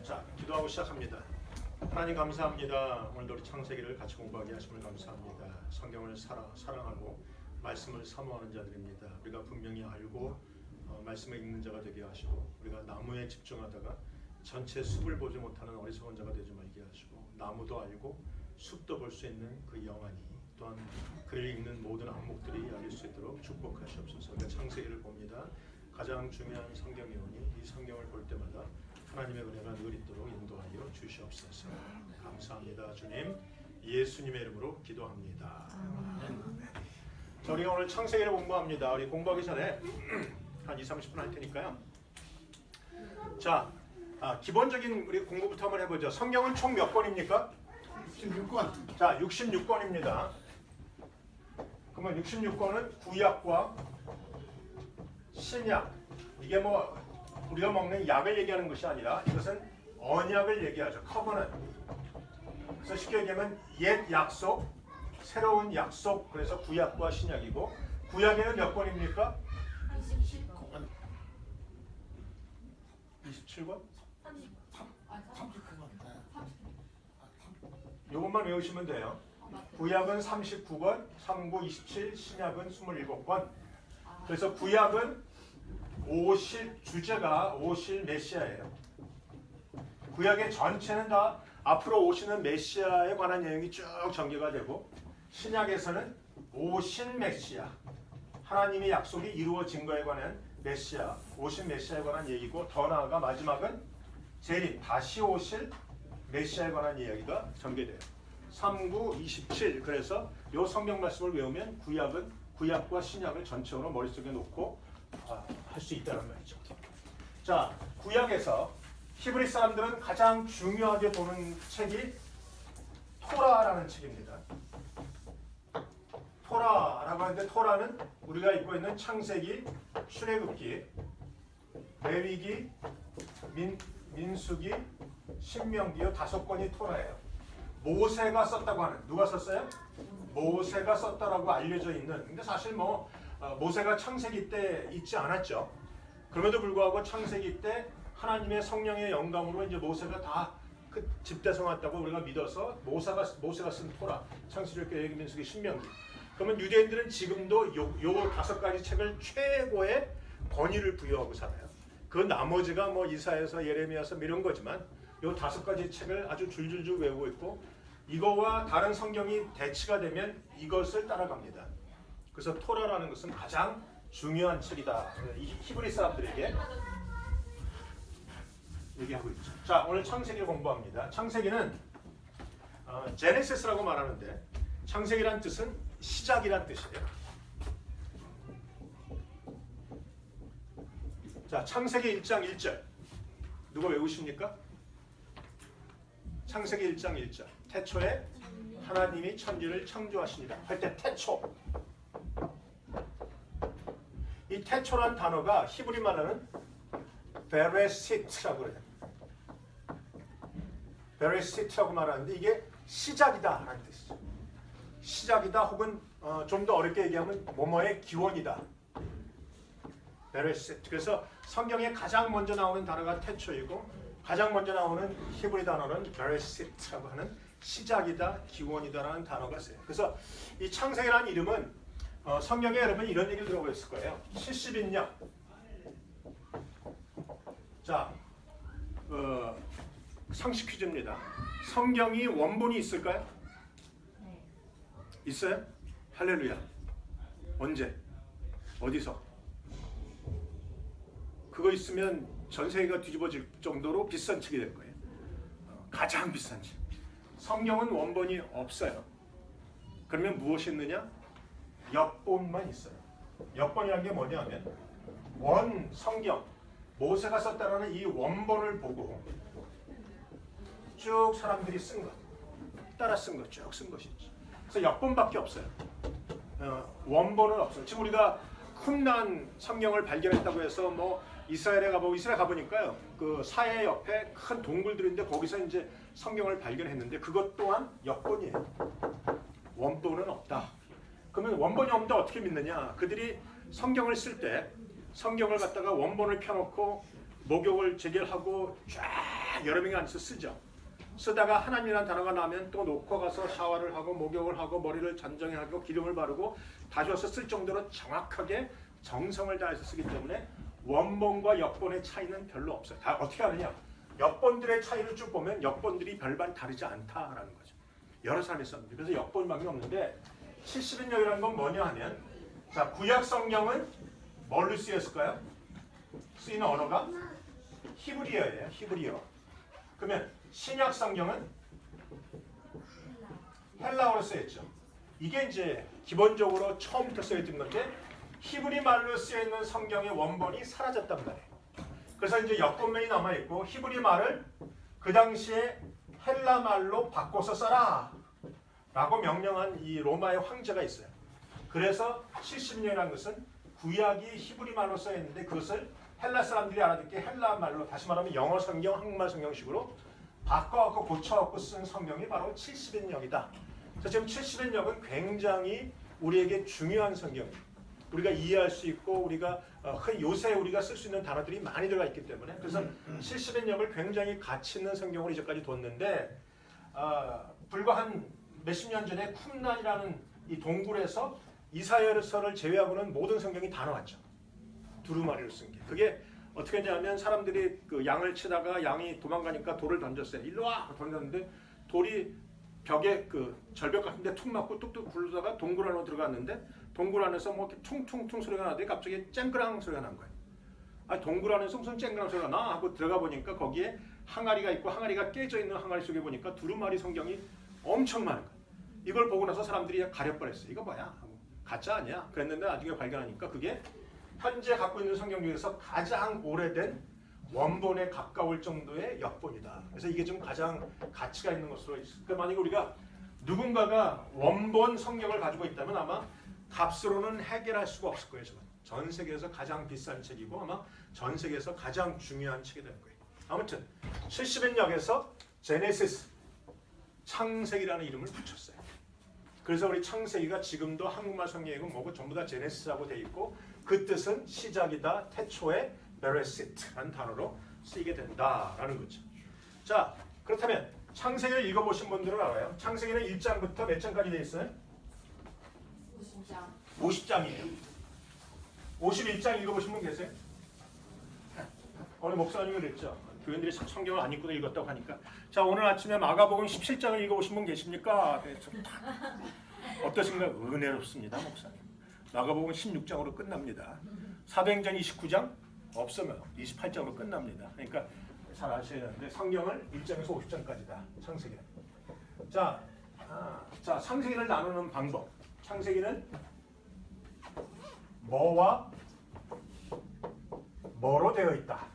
자, 기도하고 시작합니다. 하나님 감사합니다. 오늘도 우리 창세기를 같이 공부하게 하심을 감사합니다. 성경을 사랑하고 말씀을 사모하는 자들입니다. 우리가 분명히 알고 말씀을 읽는 자가 되게 하시고, 우리가 나무에 집중하다가 전체 숲을 보지 못하는 어리석은 자가 되지 말게 하시고, 나무도 알고 숲도 볼 수 있는 그 영안이, 또한 글을 읽는 모든 안목들이 알릴 수 있도록 축복하시옵소서. 우리가 창세기를 봅니다. 가장 중요한 성경이오니 이 성경을 볼 때마다 하나님의 은혜가 늘 있도록 인도하여 주시옵소서. 감사합니다. 주님, 예수님의 이름으로 기도합니다. 자, 우리가 오늘 창세기를 공부합니다. 우리 공부하기 전에 한 20-30분 할 테니까요. 자, 기본적인 우리 공부부터 한번 해보죠. 성경은 총 몇 권입니까? 66권. 자, 66권입니다. 그러면 66권은 구약과 신약, 이게 뭐 우리가 먹는 약을 얘기하는 것이 아니라 이것은 언약을 얘기하죠. 커버넌트. 그래서 쉽게 얘기하면 옛 약속, 새로운 약속. 그래서 구약과 신약이고, 구약에는 몇 권입니까? 27권. 27권? 39권. 이것만 외우시면 돼요. 구약은 39권, 39, 27, 신약은 27권. 그래서 구약은 주제가 오실 메시아예요. 구약의 전체는 다 앞으로 오시는 메시아에 관한 내용이 쭉 전개가 되고, 신약에서는 오신 메시아, 하나님의 약속이 이루어진 것에 관한 메시아, 오신 메시아에 관한 얘기고, 더 나아가 마지막은 재림, 다시 오실 메시아에 관한 이야기가 전개돼요. 39, 27. 그래서 이 성경 말씀을 외우면 구약과 신약을 전체적으로 머릿속에 놓고 할 수 있다는 말이죠. 자, 구약에서 히브리 사람들은 가장 중요하게 보는 책이 토라라는 책입니다. 토라라고 하는데, 토라는 우리가 읽고 있는 창세기, 출애굽기, 레위기, 민수기, 신명기요 5권이 토라예요. 모세가 썼다고 하는, 누가 썼어요? 모세가 썼다라고 알려져 있는. 근데 사실 모세가 창세기 때 있지 않았죠. 그럼에도 불구하고 창세기 때 하나님의 성령의 영감으로 이제 모세가 다 그 집대성했다고 우리가 믿어서 모세가 쓴 토라, 창세기, 레위기, 민수기, 신명기. 그러면 유대인들은 지금도 요 5가지 책을 최고의 권위를 부여하고 살아요. 그 나머지가 이사야서, 예레미야서 이런 거지만 요 5가지 책을 아주 줄줄줄 외우고 있고, 이거와 다른 성경이 대치가 되면 이것을 따라갑니다. 그래서 토라라는 것은 가장 중요한 책이다. 이 히브리 사람들에게 얘기하고 있죠. 자, 오늘 창세기를 공부합니다. 창세기는 제네시스라고 말하는데, 창세기란 뜻은 시작이란 뜻이에요. 자, 창세기 1장 1절 누가 외우십니까? 창세기 1장 1절. 태초에 하나님이 천지를 창조하시니라 할 때 태초. 이 태초란 단어가 히브리 말로는 베레시트라고 그래요. 베레시트라고 말하는데 이게 시작이다 하는 뜻이죠. 시작이다, 혹은 좀 더 어렵게 얘기하면 뭐뭐의 기원이다. 베레시트. 그래서 성경에 가장 먼저 나오는 단어가 태초이고, 가장 먼저 나오는 히브리 단어는 베레시트라고 하는 시작이다, 기원이다라는 단어가 있어요. 그래서 이 창세기라는 이름은 성경에 여러분 이런 얘기를 들어보셨을 거예요. 70인년. 자, 상식 퀴즈입니다. 성경이 원본이 있을까요? 있어요? 할렐루야. 언제? 어디서? 그거 있으면 전 세계가 뒤집어질 정도로 비싼 책이 될 거예요. 가장 비싼 책. 성경은 원본이 없어요. 그러면 무엇이 있느냐? 역본만 있어요. 역본이라는 게 뭐냐면 원 성경, 모세가 썼다라는 이 원본을 보고 쭉 사람들이 쓴 것, 따라 쓴 것, 쭉 쓴 것이지. 그래서 역본밖에 없어요. 원본은 없어요. 지금 우리가 쿰란 성경을 발견했다고 해서 이스라엘 가보니까요, 그 사해 옆에 큰 동굴들인데 거기서 이제 성경을 발견했는데 그것 또한 역본이에요. 원본은 없다. 그러면 원본이 없는데 어떻게 믿느냐? 그들이 성경을 쓸 때 성경을 갖다가 원본을 펴놓고 목욕을 제결하고 쫙 여러 명이 앉아서 쓰죠. 쓰다가 하나님이라는 단어가 나면 또 놓고 가서 샤워를 하고 목욕을 하고 머리를 잔정히 하고 기름을 바르고 다시 와서 쓸 정도로 정확하게 정성을 다해서 쓰기 때문에 원본과 역본의 차이는 별로 없어요. 다 어떻게 하느냐? 역본들의 차이를 쭉 보면 역본들이 별반 다르지 않다라는 거죠. 여러 사람이 썼는데 그래서 역본밖에 없는데 70인역이라는 건 뭐냐 하면 자 구약 성경은 뭘로 쓰였을까요? 쓰이는 언어가 히브리어예요. 히브리어. 그러면 신약 성경은 헬라어로 쓰였죠. 이게 이제 기본적으로 처음부터 쓰여진 건데 히브리 말로 쓰여 있는 성경의 원본이 사라졌단 말이에요. 그래서 이제 역본면이 남아 있고 히브리 말을 그 당시에 헬라 말로 바꿔서 써라 라고 명령한 이 로마의 황제가 있어요. 그래서 70년이라는 것은 구약이 히브리 말로 써 있는데 그것을 헬라 사람들이 알아듣게 헬라 말로 다시 말하면 영어 성경, 한국말 성경식으로 바꿔갖고 고쳐갖고 쓴 성경이 바로 70인역이다. 그래서 지금 70인역은 굉장히 우리에게 중요한 성경이에요. 우리가 이해할 수 있고 우리가 요새 우리가 쓸 수 있는 단어들이 많이 들어가 있기 때문에 그래서 70인역을 굉장히 가치 있는 성경으로 이제까지 뒀는데 불과 한 몇십 년 전에 쿰란이라는 이 동굴에서 이사야서를 제외하고는 모든 성경이 다 나왔죠. 두루마리로 쓴 게. 그게 어떻게 했냐면 사람들이 그 양을 치다가 양이 도망가니까 돌을 던졌어요. 일로 와! 던졌는데 돌이 벽에 그 절벽 같은 데 툭 맞고 뚝뚝 굴러다가 동굴 안으로 들어갔는데 동굴 안에서 뭐 이렇게 퉁퉁퉁 소리가 나더니 갑자기 쨍그랑 소리가 난 거예요. 아 동굴 안에서 무슨 쨍그랑 소리가 나? 하고 들어가 보니까 거기에 항아리가 있고 항아리가 깨져 있는 항아리 속에 보니까 두루마리 성경이 엄청 많은 거예요. 이걸 보고 나서 사람들이 가려버렸어요. 이거 뭐야? 가짜 아니야? 그랬는데 나중에 발견하니까 그게 현재 갖고 있는 성경 중에서 가장 오래된 원본에 가까울 정도의 역본이다. 그래서 이게 좀 가장 가치가 있는 것으로 있어요. 그러니까 만약에 우리가 누군가가 원본 성경을 가지고 있다면 아마 값으로는 해결할 수가 없을 거예요. 전 세계에서 가장 비싼 책이고 아마 전 세계에서 가장 중요한 책이 될 거예요. 아무튼 70인역에서 제네시스 창세기라는 이름을 붙였어요. 그래서 우리 창세기가 지금도 한국말 성경이고 뭐고 전부 다 제네시스라고 돼 있고 그 뜻은 시작이다, 태초의 베레시트라는 단어로 쓰이게 된다라는 거죠. 자, 그렇다면 창세기를 읽어보신 분들은 알아요. 창세기는 1장부터 몇 장까지 돼 있어요? 50장. 50장이에요. 51장 읽어보신 분 계세요? 오늘 목사님이 그랬죠. 교인들이 성경을 안 읽고 읽었다고 하니까. 자, 오늘 아침에 마가복음 17장을 읽어보신 분 계십니까? 네, 어떠신가요? 은혜롭습니다, 목사님. 마가복음 16장으로 끝납니다. 사도행전 29장 없으면 28장으로 끝납니다. 그러니까 잘 아셔야 되는데 성경을 1장에서 50장까지다. 창세기는. 자, 창세기를 나누는 방법. 창세기는 뭐와 뭐로 되어 있다.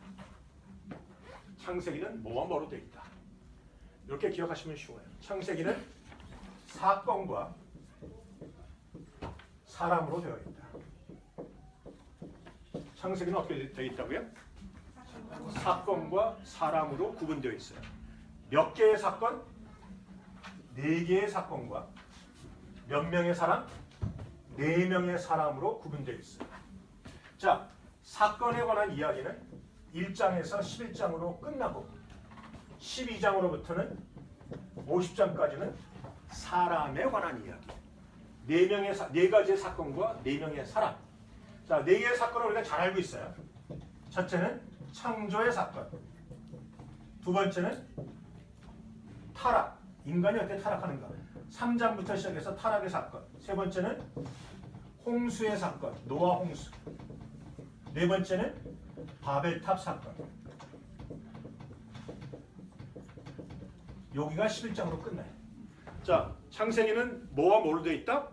창세기는 뭐와 뭐로 되어 있다. 이렇게 기억하시면 쉬워요. 창세기는 사건과 사람으로 되어 있다. 창세기는 어떻게 되어 있다고요? 사건과 사람으로 구분되어 있어요. 몇 개의 사건? 4개의 사건과 몇 명의 사람? 4명의 사람으로 구분되어 있어요. 자, 사건에 관한 이야기는 1장에서 11장으로 끝나고 12장으로부터는 50장까지는 사람에 관한 이야기. 4가지의 사건과 4명의 사람. 자, 4개의 사건을 우리가 잘 알고 있어요. 첫째는 창조의 사건. 두 번째는 타락. 인간이 어떻게 타락하는가. 3장부터 시작해서 타락의 사건. 세 번째는 홍수의 사건. 노아 홍수. 네 번째는 바벨탑 사건. 여기가 11장으로 끝나요. 자, 창세기는 뭐와 뭐로 되어 있다?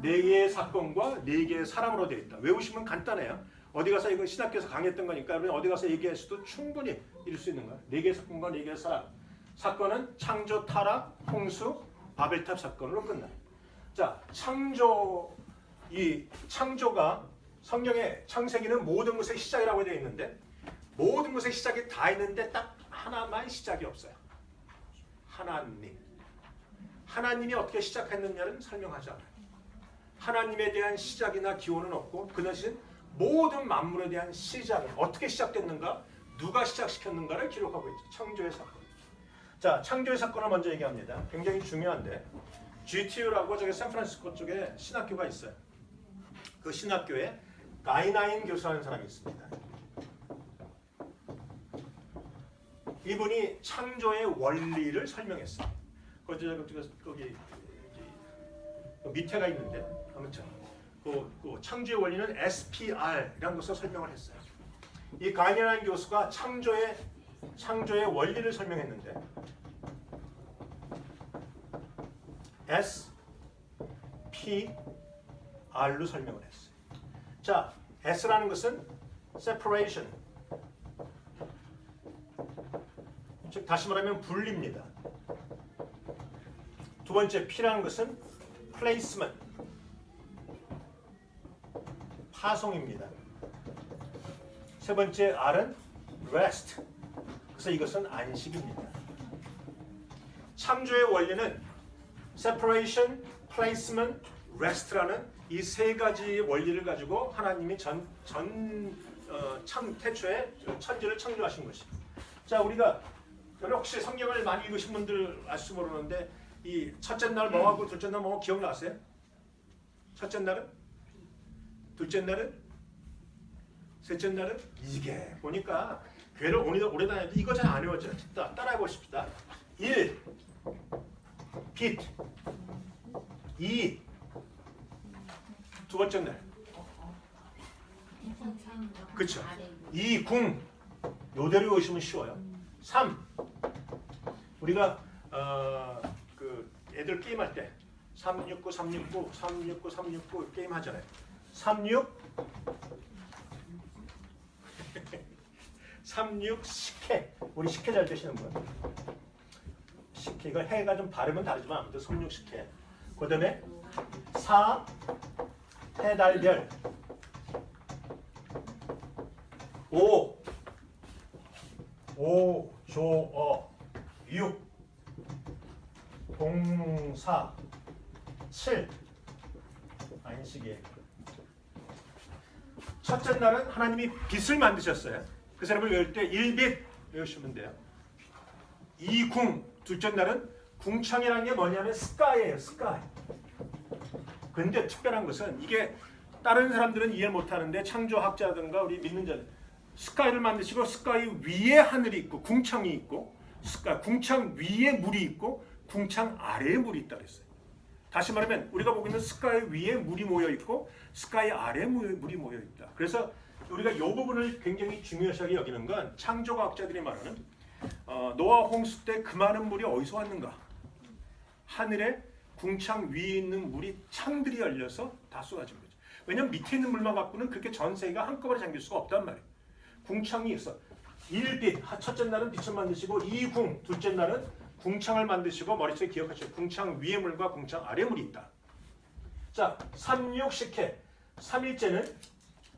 4개의 사건과 4개의 사람으로 되어 있다. 외우시면 간단해요. 어디 가서 이거 신학교에서 강의했던 거니까 여러분 어디 가서 얘기할 수도 충분히 이룰 수 있는 거예요. 4개의 사건과 4개의 사람. 사건은 창조, 타락, 홍수, 바벨탑 사건으로 끝나요. 자, 창조가 성경에 창세기는 모든 것의 시작이라고 되어 있는데 모든 것의 시작이 다 있는데 딱 하나만 시작이 없어요. 하나님이 어떻게 시작했느냐는 설명하지 않아요. 하나님에 대한 시작이나 기원은 없고 그 대신 모든 만물에 대한 시작은 어떻게 시작됐는가, 누가 시작시켰는가를 기록하고 있죠. 창조의 사건. 자, 창조의 사건을 먼저 얘기합니다. 굉장히 중요한데 GTU라고 저기 샌프란시스코 쪽에 신학교가 있어요. 그 신학교에 가이나인 교수라는 사람이 있습니다. 이분이 창조의 원리를 설명했어요. 거기 밑에가 있는데 아무튼 그 창조의 원리는 SPR이라는 것을 설명을 했어요. 이 가이나인 교수가 창조의 원리를 설명했는데 SPR로 설명을 했어요. 자, S라는 것은 separation, 즉 다시 말하면 분리입니다. 두 번째 P라는 것은 placement, 파송입니다. 세 번째 R은 rest, 그래서 이것은 안식입니다. 창조의 원리는 separation, placement, rest라는 이 세 가지 원리를 가지고 하나님이 태초에 천지를 창조하신 것입니다. 자, 우리가 혹시 성경을 많이 읽으신 분들 아실지 모르는데 이 첫째 날 뭐하고 둘째 날 뭐하고 기억나세요? 첫째 날은? 둘째 날은? 셋째 날은? 이게 보니까 교회를 오래 다녔는데 이거 잘 안 외웠죠? 따라해 보십시다. 1. 빛. 2. 두 번째 날. 그쵸? 2. 궁. 요대로 외우시면 쉬워요. 3. 우리가 그 애들 게임할 때 369, 369, 369, 369 게임 하잖아요. 36 36 식혜. 우리 식혜 잘 드시는 분? 식혜, 이거 해가 좀 발음은 다르지만 아무튼 36 식혜. 그 다음에 4 해달별. 5 조어. 6 공사. 7 안식일. 첫째 날은 하나님이 빛을 만드셨어요. 그 사람을 외울 때 1빛 외우시면 돼요. 2궁, 둘째 날은 궁창이라는 게 뭐냐면 스카이예요. 스카이. 근데 특별한 것은 이게 다른 사람들은 이해 못하는데 창조학자든가 우리 믿는 자들 스카이를 만드시고 스카이 위에 하늘이 있고 궁창이 있고 궁창 위에 물이 있고 궁창 아래에 물이 있다 그랬어요. 다시 말하면 우리가 보고 있는 스카이 위에 물이 모여 있고 스카이 아래에 물이 모여 있다. 그래서 우리가 이 부분을 굉장히 중요시하게 여기는 건 창조과학자들이 말하는 노아 홍수 때 그 많은 물이 어디서 왔는가? 하늘에 궁창 위에 있는 물이 창들이 열려서 다 쏟아진 거죠. 왜냐하면 밑에 있는 물만 갖고는 그렇게 전 세계가 한꺼번에 잠길 수가 없단 말이에요. 궁창이 있어. 1빛, 첫째 날은 빛을 만드시고 2궁, 둘째 날은 궁창을 만드시고 머릿속에 기억하시죠. 궁창 위에 물과 궁창 아래 물이 있다. 자, 366식혜. 3일째는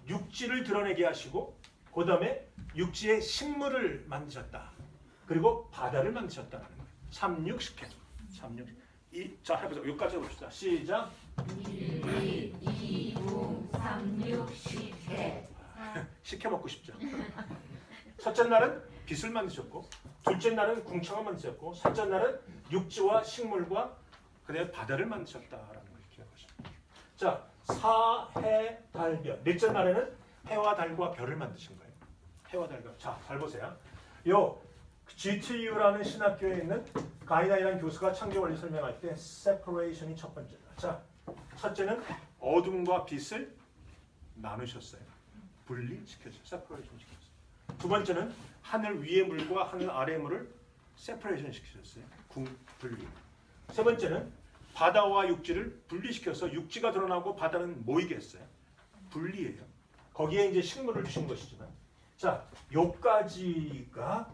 육지를 드러내게 하시고 그 다음에 육지에 식물을 만드셨다. 그리고 바다를 만드셨다는 거예요. 366식혜. 366. 자, 해보세요. 여기까지 해봅시다. 시작. 1, 2, 5, 3, 6, 10회. 식혜 먹고 싶죠. 첫째 날은 빛을 만드셨고 둘째 날은 궁창을 만드셨고 셋째 날은 육지와 식물과 그다음에 바다를 만드셨다라는 걸 기억하십니다. 자, 사해 달별. 넷째 날에는 해와 달과 별을 만드신 거예요. 해와 달과. 자, 잘 보세요. 요 GTU라는 신학교에 있는 가이나이라는 교수가 창조 원리 설명할 때 separation이 첫 번째다. 자, 첫째는 어둠과 빛을 나누셨어요. 분리시켰어요. separation 시켰어요. 두 번째는 하늘 위의 물과 하늘 아래의 물을 separation 시키셨어요. 분리. 세 번째는 바다와 육지를 분리시켜서 육지가 드러나고 바다는 모이게 했어요. 분리예요. 거기에 이제 식물을 주신 것이지만, 자, 요까지가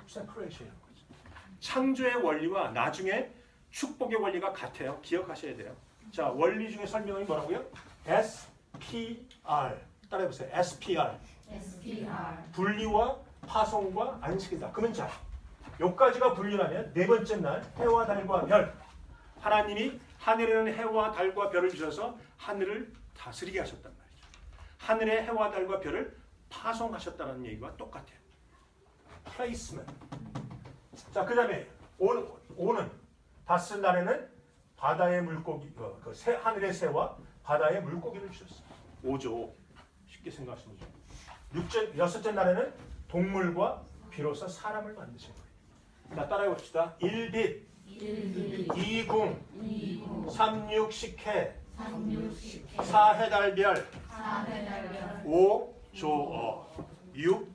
separation이라는 거죠. 창조의 원리와 나중에 축복의 원리가 같아요. 기억하셔야 돼요. 자, 원리 중에 설명이 뭐라고요? SPR. 따라해보세요. SPR. 분리와 파송과 안식이다. 그러면 자, 요까지가 분리라면 네 번째 날 해와 달과 별. 하나님이 하늘에는 해와 달과 별을 주셔서 하늘을 다스리게 하셨단 말이죠. 하늘의 해와 달과 별을 파송하셨다는 얘기와 똑같아요. placement. 자, 그 다음에 오는 다스 날에는 바다의 물고기, 하늘의 새와 바다의 물고기를 주셨어요. 5조. 쉽게 생각하시면 되죠. 여섯째 날에는 동물과 비로소 사람을 만드신 거예요. 자, 따라해 봅시다. 1빛, 2궁, 3육 식해, 4해달별, 5조어, 6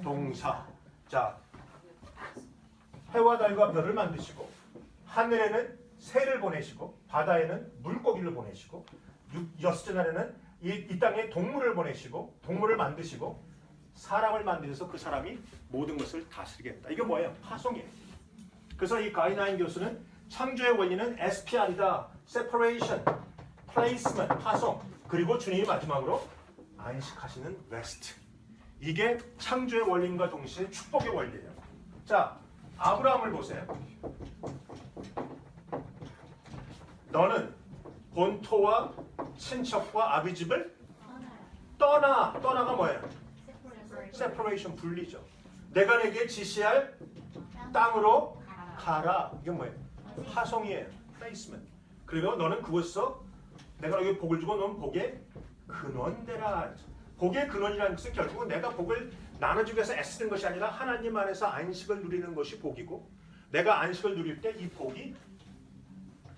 동사. 자, 해와 달과 별을 만드시고 하늘에는 새를 보내시고 바다에는 물고기를 보내시고 여섯째 날에는 이 땅에 동물을 보내시고 동물을 만드시고 사람을 만드셔서 그 사람이 모든 것을 다스리겠다. 이게 뭐예요? 파송이에요. 그래서 이 가이나인 교수는 창조의 원리는 SPR이다. Separation, Placement, 파송. 그리고 주님이 마지막으로 안식하시는 Rest. 이게 창조의 원리과 동시에 축복의 원리예요. 자, 아브라함을 보세요. 너는 본토와 친척과 아비 집을 떠나가 뭐예요? Separation, 분리죠. 내가 내게 지시할 땅으로 가라. 이게 뭐예요? 파송이에요. Placement. 그리고 너는 그곳에서 내가 너에게 복을 주고 너는 복의 근원되라. 복의 근원이라는 것은 결국은 내가 복을 나눠주기 위해서 애쓰는 것이 아니라 하나님 안에서 안식을 누리는 것이 복이고 내가 안식을 누릴 때 이 복이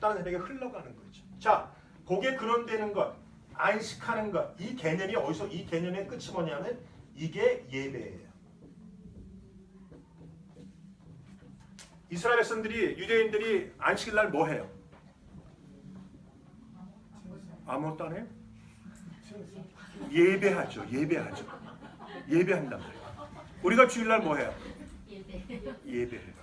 다른 사람에게 흘러가는 거죠. 자, 복의 근원되는 것, 안식하는 것, 이 개념이 어디서 이 개념의 끝이 뭐냐면 이게 예배예요. 이스라엘 백성들이 유대인들이 안식일 날 뭐 해요? 아무것도 안 해요? 예배하죠. 예배한단 말이에요. 우리가 주일날 뭐 해요? 예배해요.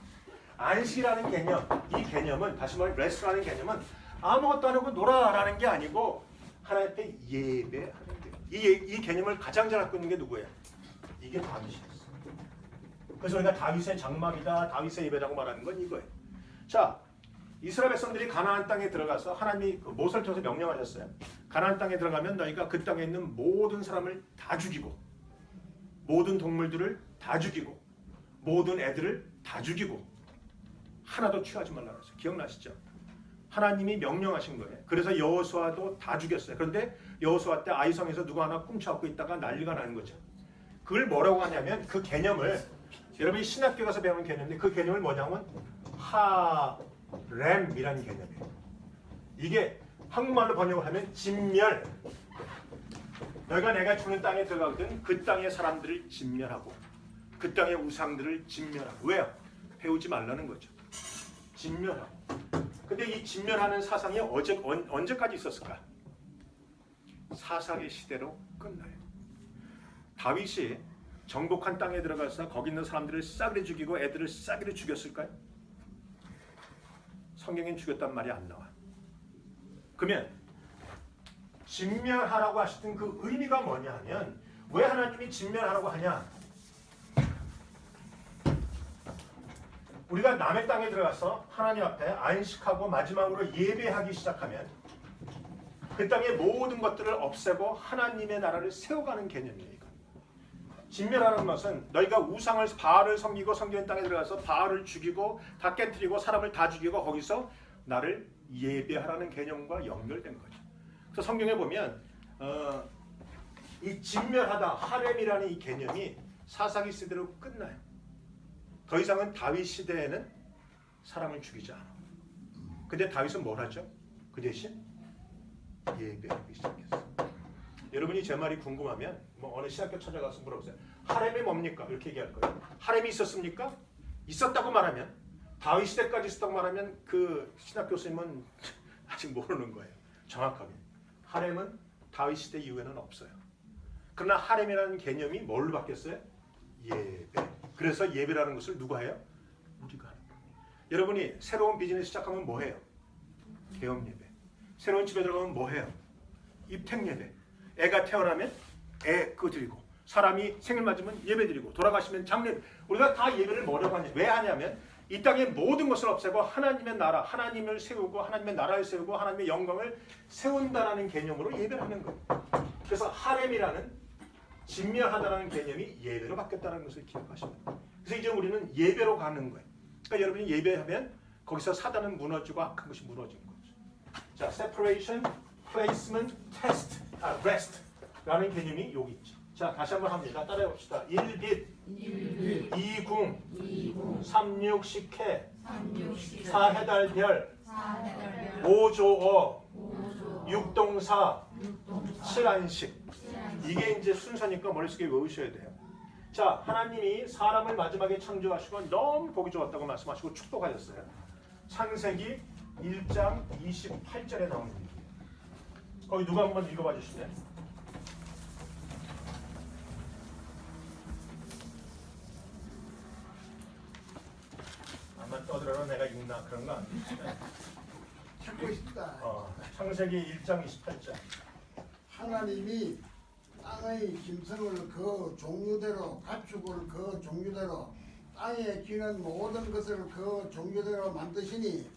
안식이라는 개념, 이 개념은 다시 말해 레스트라는 개념은 아무것도 안 하고 놀아라는 게 아니고 하나님 앞에 예배하는 게 이 개념을 가장 잘 갖고 있는 게 누구예요? 이게 다윗이었어요. 그래서 우리가 다윗의 장막이다, 다윗의 예배라고 말하는 건 이거예요. 자, 이스라엘 백성들이 가나안 땅에 들어가서 하나님이 모세를 통해서 명령하셨어요. 가나안 땅에 들어가면 너희가 그 땅에 있는 모든 사람을 다 죽이고 모든 동물들을 다 죽이고 모든 애들을 다 죽이고 하나도 취하지 말라고 했어요. 기억나시죠? 하나님이 명령하신 거예요. 그래서 여호수아도 다 죽였어요. 그런데 여호수아 때 아이성에서 누가 하나 훔쳐갖고 있다가 난리가 나는 거죠. 그걸 뭐라고 하냐면 그 개념을 여러분이 신학교 가서 배우는 개념인데 그 개념을 뭐냐면 하렘이라는 개념이에요. 이게 한국말로 번역을 하면 진멸. 너희가 내가 주는 땅에 들어가거든 그 땅의 사람들을 진멸하고 그 땅의 우상들을 진멸하고. 왜요? 배우지 말라는 거죠. 진멸하고. 근데 이 진멸하는 사상이 언제까지 있었을까? 사사기 시대로 끝나요. 다윗이 정복한 땅에 들어가서 거기 있는 사람들을 싸그리 죽이고 애들을 싸그리 죽였을까요? 성경엔 죽였단 말이 안 나와. 그러면 진멸하라고 하시던 그 의미가 뭐냐 하면 왜 하나님이 진멸하라고 하냐? 우리가 남의 땅에 들어가서 하나님 앞에 안식하고 마지막으로 예배하기 시작하면 그 땅의 모든 것들을 없애고 하나님의 나라를 세워가는 개념이에요. 이거. 진멸하는 것은 너희가 우상을 바알을 섬기고 섬기는 땅에 들어가서 바알을 죽이고 다 깨뜨리고 사람을 다 죽이고 거기서 나를 예배하라는 개념과 연결된 거죠. 그래서 성경에 보면 이 진멸하다 하렘이라는 이 개념이 사사기 시대로 끝나요. 더 이상은 다윗 시대에는 사람을 죽이지 않아. 근데 다윗은 뭘 하죠? 그 대신 예배하기 시작했어요. 여러분이 제 말이 궁금하면 뭐 어느 신학교 찾아가서 물어보세요. 하렘이 뭡니까? 이렇게 얘기할 거예요. 하렘이 있었습니까? 있었다고 말하면 다윗 시대까지 있었다고 말하면 그 신학 교수님은 아직 모르는 거예요. 정확하게. 하렘은 다윗 시대 이후에는 없어요. 그러나 하렘이라는 개념이 뭘로 바뀌었어요? 예배. 그래서 예배라는 것을 누가 해요? 우리가 하는 거예요. 여러분이 새로운 비즈니스 시작하면 뭐 해요? 개업 예배. 새로운 집에 들어가면 뭐 해요? 입택 예배. 애가 태어나면 애 드리고 사람이 생일 맞으면 예배 드리고 돌아가시면 장례. 우리가 다 예배를 뭐라고 하냐? 왜 하냐면 이 땅의 모든 것을 없애고 하나님의 나라, 하나님을 세우고 하나님의 나라를 세우고 하나님의 영광을 세운다라는 개념으로 예배를 하는 거예요. 그래서 하렘이라는 진멸하다라는 개념이 예배로 바뀌었다는 것을 기억하시면 돼요. 그래서 이제 우리는 예배로 가는 거예요. 그러니까 여러분이 예배하면 거기서 사단은 무너지고 악한 것이 무너지는 거죠. 자, separation, placement, test, rest라는 개념이 여기 있죠. 자, 다시 한번 합니다. 따라해 봅시다. 1빛, 2궁, 3육 식해, 4해달별, 5조어, 6동사, 7안식. 이게 이제 순서니까 머릿속에 외우셔야 돼요. 자, 하나님이 사람을 마지막에 창조하시고 너무 보기 좋았다고 말씀하시고 축복하셨어요. 창세기 1장 28절에 나오는 얘기예요. 거기 누가 한번 읽어봐 주실래요? 아마 떠들어라 내가 읽나 그런 거 아니에요. 찾고 싶다. 창세기 1장 28절. 하나님이 땅의 짐승을 그 종류대로, 가축을 그 종류대로, 땅에 기는 모든 것을 그 종류대로 만드시니